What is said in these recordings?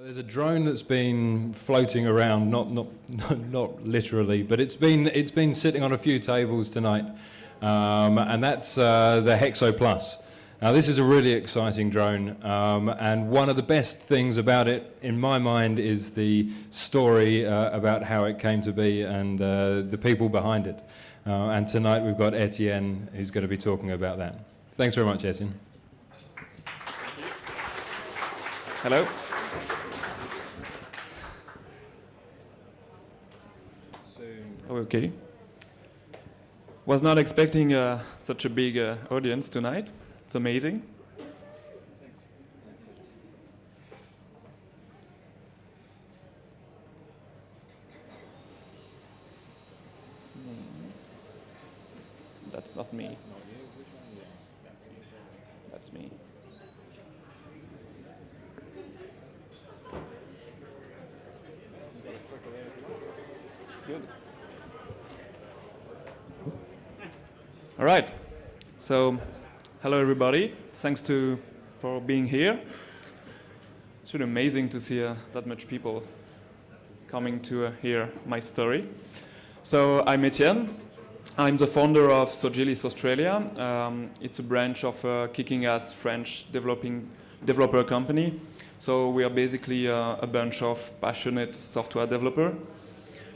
There's a drone that's been floating around, not literally, but it's been sitting on a few tables tonight, and that's the Hexo Plus. Now this is a really exciting drone, and one of the best things about it, in my mind, is the story about how it came to be and the people behind it. And tonight we've got Etienne, who's going to be talking about that. Thanks very much, Etienne. Hello. Okay. Was not expecting such a big audience tonight. It's amazing. That's not me. That's me. Good. All right. So, hello everybody. Thanks for being here. It's really amazing to see that much people coming to hear my story. So, I'm Etienne. I'm the founder of Sogilis Australia. It's a branch of a kicking-ass French developer company. So we are basically a bunch of passionate software developers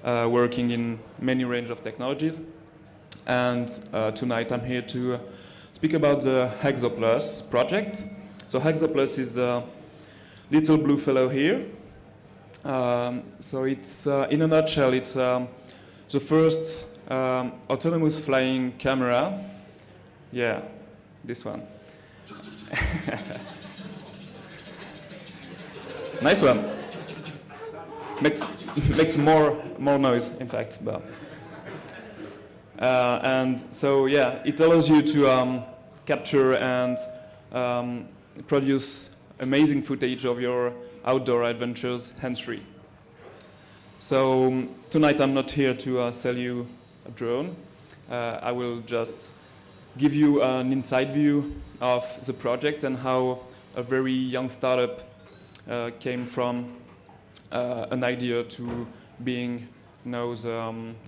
working in many range of technologies. And tonight I'm here to speak about the Hexo Plus project. So Hexo Plus is the little blue fellow here. So it's, in a nutshell, it's the first autonomous flying camera. Yeah, this one. Nice one. Makes more noise, in fact. But and so yeah, it allows you to capture and produce amazing footage of your outdoor adventures hands-free. So tonight I'm not here to sell you a drone. I will just give you an inside view of the project and how a very young startup came from an idea to being now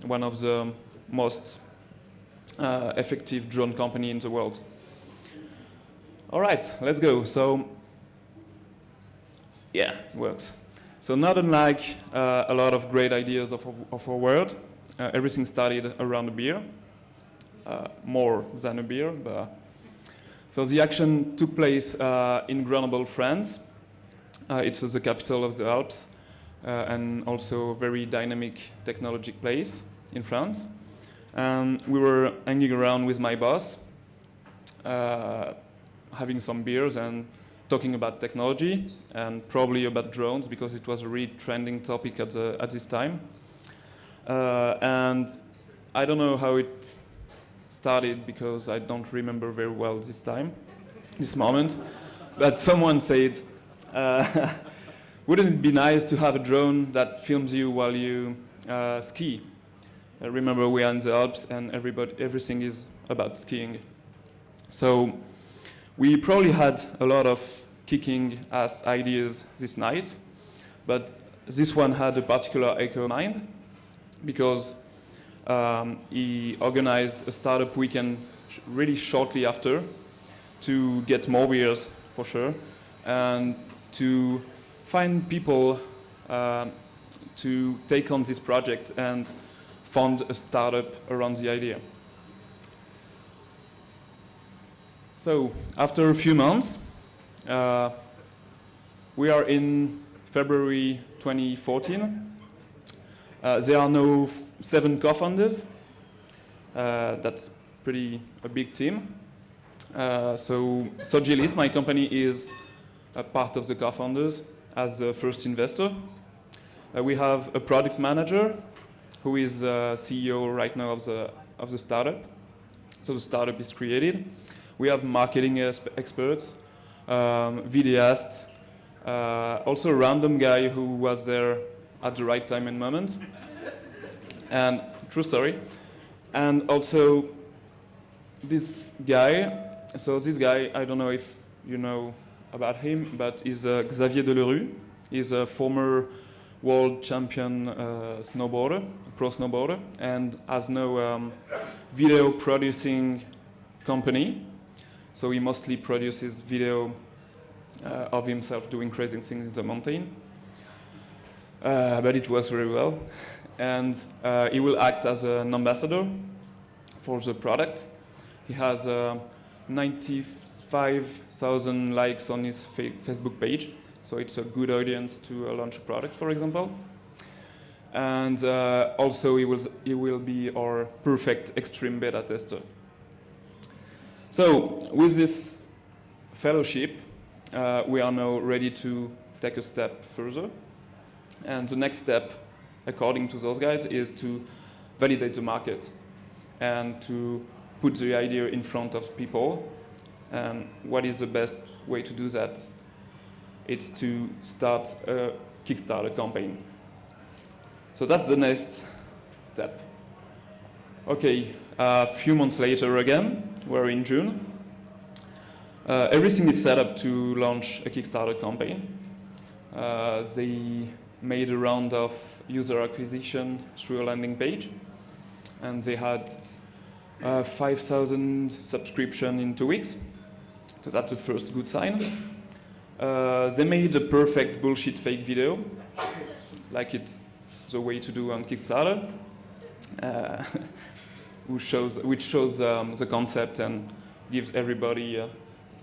one of the most effective drone company in the world. All right, let's go. So, yeah, it works. So not unlike a lot of great ideas of our world, everything started around a beer, more than a beer. But so the action took place in Grenoble, France. It's the capital of the Alps, and also a very dynamic technological place in France. We were hanging around with my boss, having some beers and talking about technology and probably about drones because it was a really trending topic at this time. And I don't know how it started because I don't remember very well this moment. But someone said, wouldn't it be nice to have a drone that films you while you ski? Remember, we are in the Alps and everything is about skiing. So we probably had a lot of kicking ass ideas this night, but this one had a particular echo in mind because he organized a startup weekend really shortly after to get more beers for sure and to find people to take on this project and fund a startup around the idea. So after a few months, we are in February 2014. There are now 7 co-founders. That's a big team. So Sogilis, my company, is a part of the co-founders as the first investor. We have a product manager who is CEO right now of the startup. So the startup is created. We have marketing experts, videasts, also a random guy who was there at the right time and moment. And true story. And also this guy, I don't know if you know about him, but is Xavier Delerue. He's a former world champion snowboarder, pro snowboarder, and has no video producing company. So he mostly produces video of himself doing crazy things in the mountain. But it works very well. And he will act as an ambassador for the product. He has 95,000 likes on his Facebook page. So it's a good audience to launch a product, for example. And also he will be our perfect extreme beta tester. So with this fellowship, we are now ready to take a step further. And the next step, according to those guys, is to validate the market and to put the idea in front of people. And what is the best way to do that? It's to start a Kickstarter campaign. So that's the next step. Okay, a few months later again, we're in June. Everything is set up to launch a Kickstarter campaign. They made a round of user acquisition through a landing page, and they had 5,000 subscriptions in 2 weeks. So that's the first good sign. They made a perfect bullshit fake video, like it's the way to do on Kickstarter, which shows the concept and gives everybody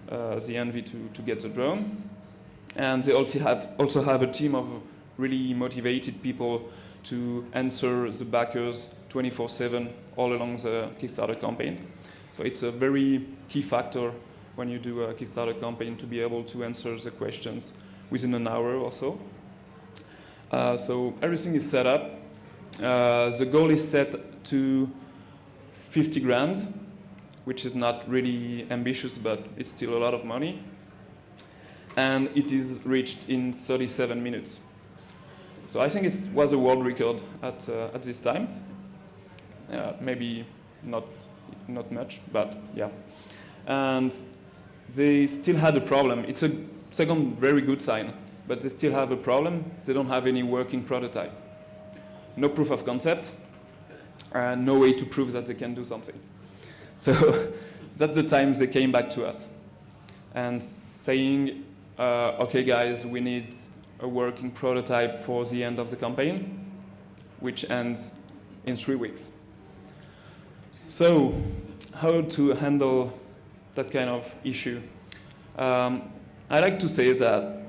the envy to get the drone. And they also have a team of really motivated people to answer the backers 24/7 all along the Kickstarter campaign. So it's a very key factor when you do a Kickstarter campaign to be able to answer the questions within an hour or so. So everything is set up. The goal is set to 50 grand, which is not really ambitious, but it's still a lot of money. And it is reached in 37 minutes. So I think it was a world record at this time. Maybe not much, but yeah. And they still had a problem. It's a second very good sign, but they still have a problem. They don't have any working prototype. No proof of concept, and no way to prove that they can do something. So that's the time they came back to us and saying, okay guys, we need a working prototype for the end of the campaign, which ends in 3 weeks. So how to handle that kind of issue? I like to say that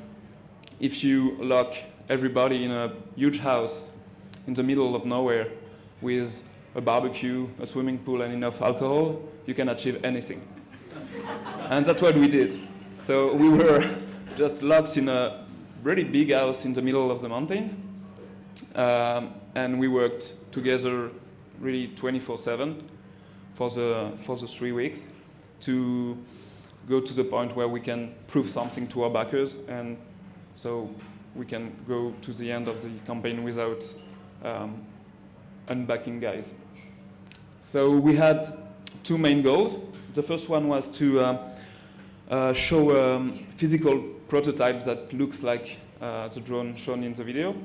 if you lock everybody in a huge house in the middle of nowhere with a barbecue, a swimming pool, and enough alcohol, you can achieve anything. And that's what we did. So we were just locked in a really big house in the middle of the mountains, and we worked together really 24/7 for the 3 weeks to go to the point where we can prove something to our backers, and so we can go to the end of the campaign without unbacking guys. So we had 2 main goals. The first one was to show a physical prototype that looks like the drone shown in the video.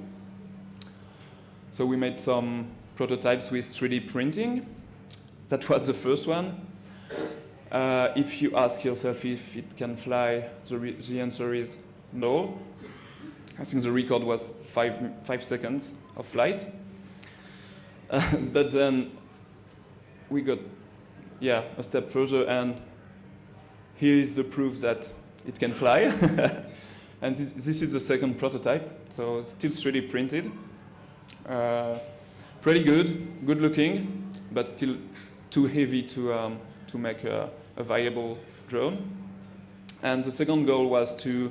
So we made some prototypes with 3D printing. That was the first one. If you ask yourself if it can fly, the answer is no. I think the record was 5 seconds of flight. But then we got a step further, and here is the proof that it can fly. And this is the second prototype, so it's still 3D printed. Pretty good looking, but still too heavy to make a viable drone. And the second goal was to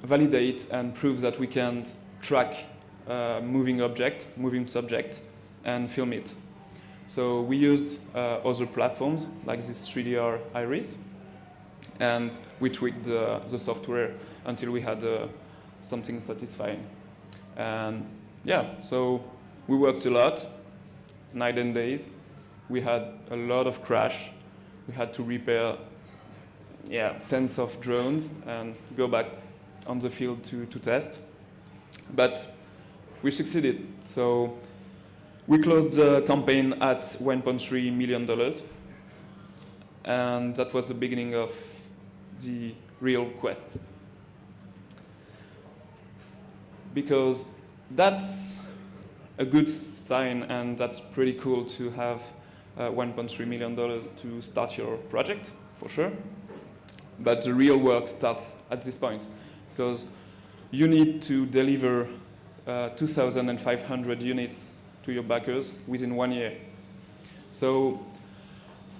validate and prove that we can track moving subject, and film it. So we used other platforms like this 3DR Iris, and we tweaked the software until we had something satisfying. And so we worked a lot, night and days. We had a lot of crash. We had to repair tens of drones and go back on the field to test. But we succeeded. So we closed the campaign at $1.3 million. And that was the beginning of the real quest. Because that's a good sign, and that's pretty cool to have $1.3 million to start your project, for sure. But the real work starts at this point, because you need to deliver 2,500 units to your backers within 1 year. So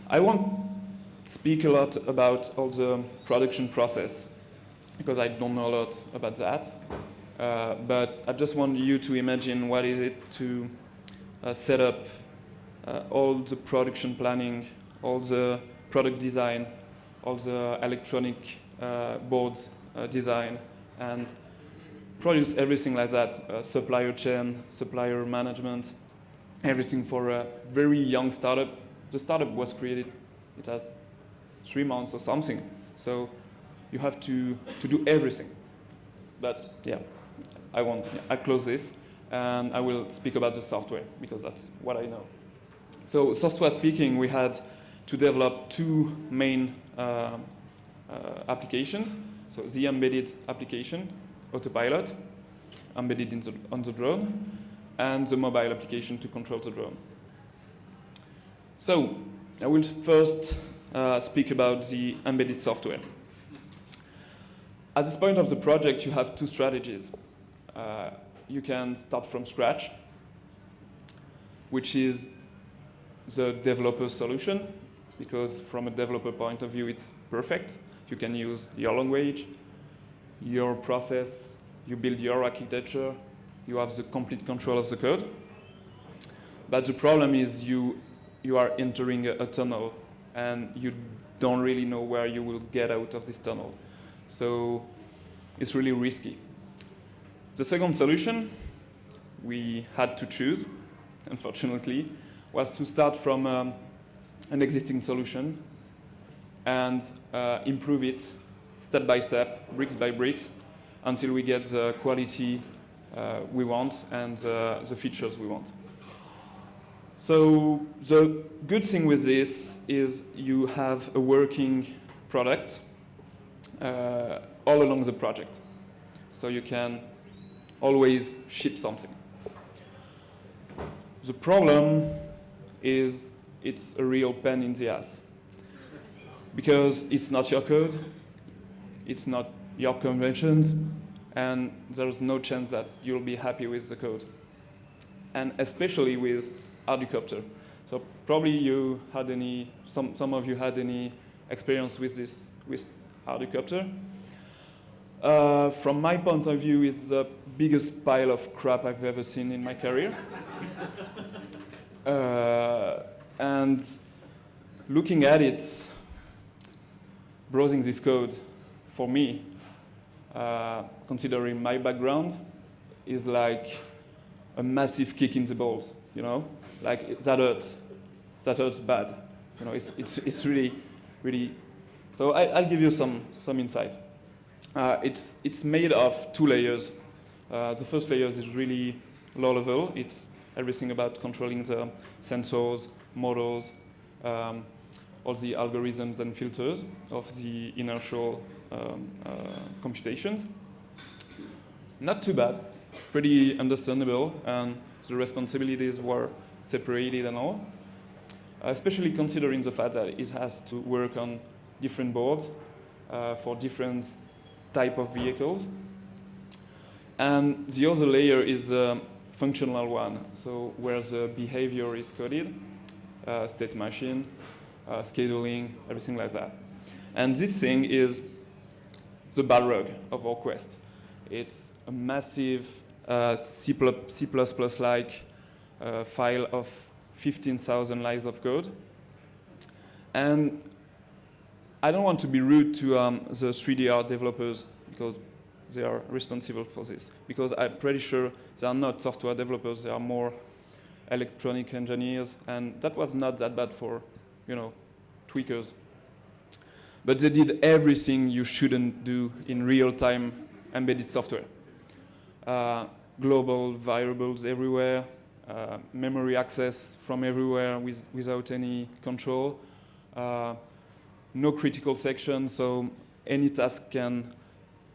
I won't speak a lot about all the production process, because I don't know a lot about that. But I just want you to imagine what is it to set up all the production planning, all the product design, all the electronic boards design, and produce everything like that, supplier chain, supplier management, everything for a very young startup. The startup was created, it has 3 months or something, so you have to do everything. But yeah, I close this, and I will speak about the software, because that's what I know. So software speaking, we had to develop 2 main applications. So the embedded application, Autopilot, embedded on the drone, and the mobile application to control the drone. So I will first speak about the embedded software. At this point of the project, you have 2 strategies. You can start from scratch, which is the developer solution, because from a developer point of view, it's perfect. You can use your language, your process, you build your architecture, you have the complete control of the code. But the problem is you are entering a tunnel, and you don't really know where you will get out of this tunnel. So it's really risky. The second solution we had to choose, unfortunately, was to start from an existing solution and improve it step by step, bricks by bricks, until we get the quality we want and the features we want. So the good thing with this is you have a working product all along the project. So you can always ship something. The problem is it's a real pain in the ass, because it's not your code, it's not your conventions, and there's no chance that you'll be happy with the code. And especially with Hardcopter. So probably you had some of you had any experience with this, with Hardcopter. From my point of view, it's the biggest pile of crap I've ever seen in my career. And looking at it, browsing this code, for me, considering my background, is like a massive kick in the balls, you know? Like, that hurts bad. You know, it's really, really. So I'll give you some insight. It's made of 2 layers. The first layer is really low level. It's everything about controlling the sensors, models, all the algorithms and filters of the inertial computations. Not too bad, pretty understandable, and the responsibilities were separated and all, especially considering the fact that it has to work on different boards for different type of vehicles. And the other layer is a functional one, so where the behavior is coded, state machine, scheduling, everything like that. And this thing is the Balrog of our quest. It's a massive C++-like file of 15,000 lines of code. And I don't want to be rude to the 3DR developers, because they are responsible for this. Because I'm pretty sure they are not software developers, they are more electronic engineers, and that was not that bad for, you know, tweakers. But they did everything you shouldn't do in real-time embedded software. Global variables everywhere, memory access from everywhere without any control, no critical section, so any task can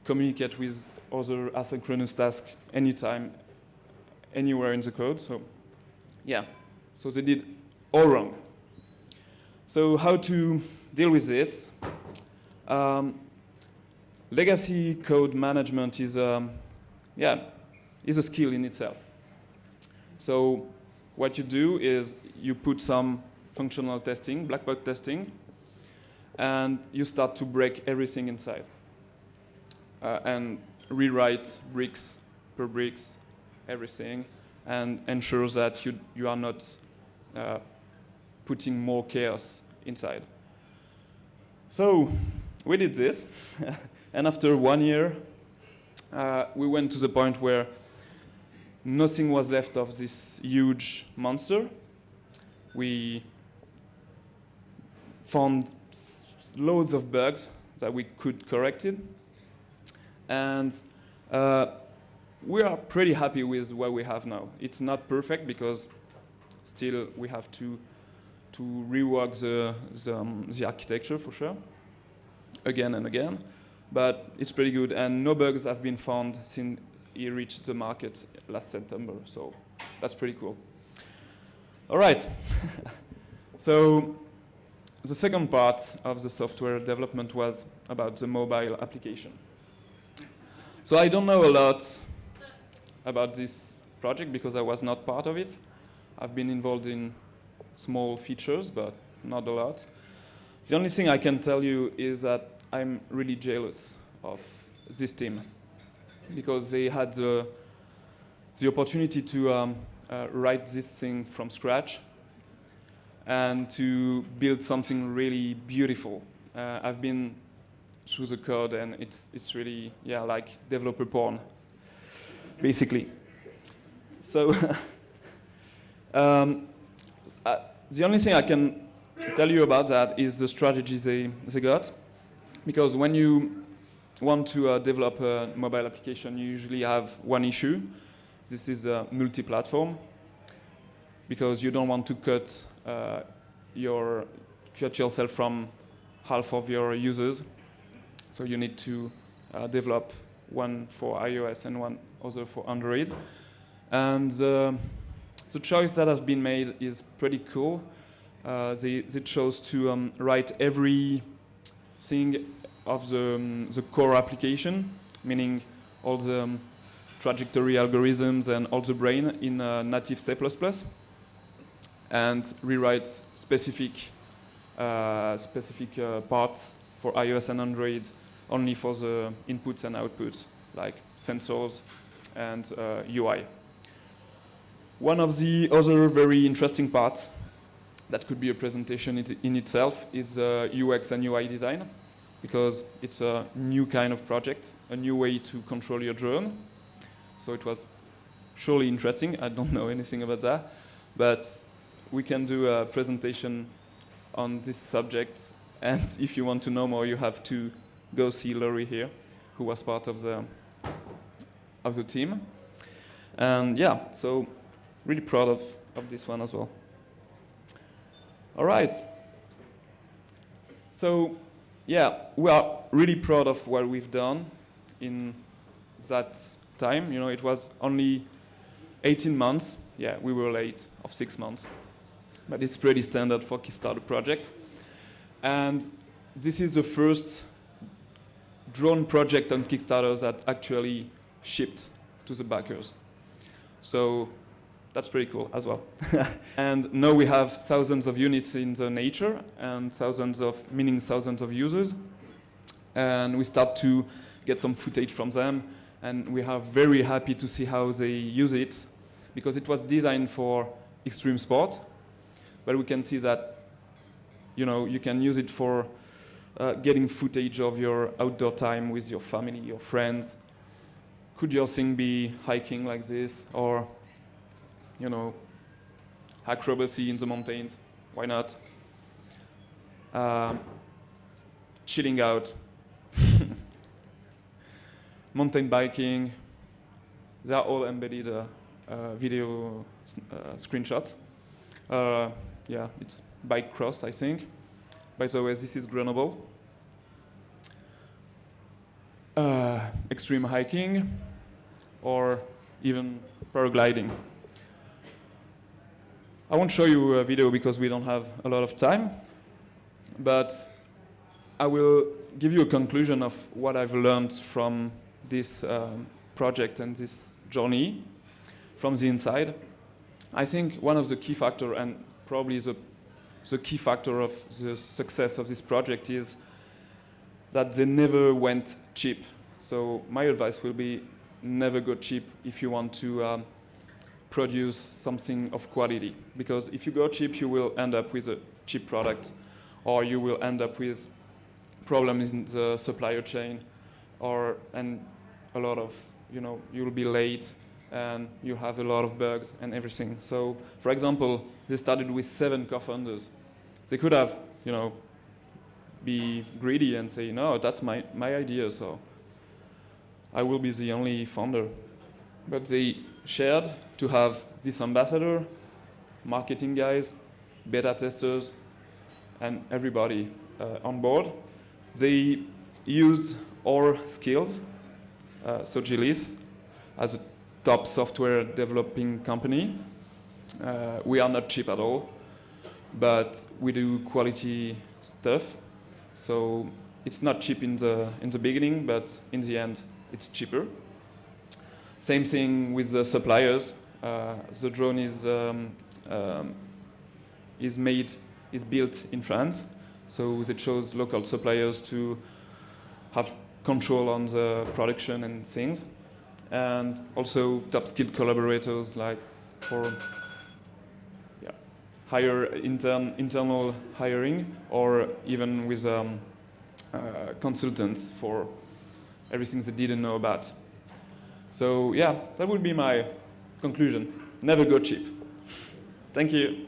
communicate with other asynchronous tasks anytime, anywhere in the code. So yeah, so they did all wrong. So how to deal with this? Legacy code management is a skill in itself. So what you do is you put some functional testing, black box testing, and you start to break everything inside and rewrite bricks per bricks, everything, and ensure that you are not putting more chaos inside. So we did this, and after 1 year, we went to the point where nothing was left of this huge monster. We found loads of bugs that we could correct it, and we are pretty happy with what we have now. It's not perfect because still we have to rework the architecture for sure, again and again, but it's pretty good, and no bugs have been found since it reached the market last September, so that's pretty cool. All right, so the second part of the software development was about the mobile application. So I don't know a lot about this project because I was not part of it. I've been involved in small features, but not a lot. The only thing I can tell you is that I'm really jealous of this team because they had the opportunity to write this thing from scratch and to build something really beautiful. I've been through the code and it's really, like developer porn, basically. So the only thing I can tell you about that is the strategy they got. Because when you want to develop a mobile application, you usually have one issue. This is multi-platform. Because you don't want to cut yourself from half of your users. So you need to develop one for iOS and one other for Android. And the choice that has been made is pretty cool. They chose to write everything of the core application, meaning all the trajectory algorithms and all the brain in native C++, and rewrite specific parts for iOS and Android only for the inputs and outputs, like sensors and UI. One of the other very interesting parts that could be a presentation in itself is UX and UI design, because it's a new kind of project, a new way to control your drone. So it was surely interesting. I don't know anything about that, but we can do a presentation on this subject. And if you want to know more, you have to go see Laurie here, who was part of the team. And so really proud of this one as well. All right. So we are really proud of what we've done in that time. It was only 18 months. Yeah, we were late of 6 months. But it's pretty standard for Kickstarter project. And this is the first drone project on Kickstarter that actually shipped to the backers. So that's pretty cool as well. And now we have thousands of units in the nature and thousands of users. And we start to get some footage from them. And we are very happy to see how they use it, because it was designed for extreme sport. But we can see that, you can use it for getting footage of your outdoor time with your family, your friends. Could your thing be hiking like this, or, acrobacy in the mountains? Why not? Chilling out. mountain biking. They are all embedded video screenshots. Yeah, it's bike cross, I think. By the way, this is Grenoble. Extreme hiking, or even paragliding. I won't show you a video because we don't have a lot of time, but I will give you a conclusion of what I've learned from this project and this journey from the inside. I think one of the key factors, and probably the key factor of the success of this project, is that they never went cheap. So my advice will be never go cheap if you want to produce something of quality. Because if you go cheap, you will end up with a cheap product, or you will end up with problems in the supplier chain, and a lot of, you'll be late and you have a lot of bugs and everything. So, for example, they started with 7 co-founders. They could have, be greedy and say, no, that's my idea, so I will be the only founder. But they shared to have this ambassador, marketing guys, beta testers, and everybody on board. They used our skills, Sogilis, as a top software developing company. We are not cheap at all, but we do quality stuff. So it's not cheap in the beginning, but in the end, it's cheaper. Same thing with the suppliers. The drone is built in France, so they chose local suppliers to have control on the production and things, and also top skilled collaborators, like for higher internal hiring, or even with consultants for everything they didn't know about. So yeah, that would be my conclusion. Never go cheap. Thank you.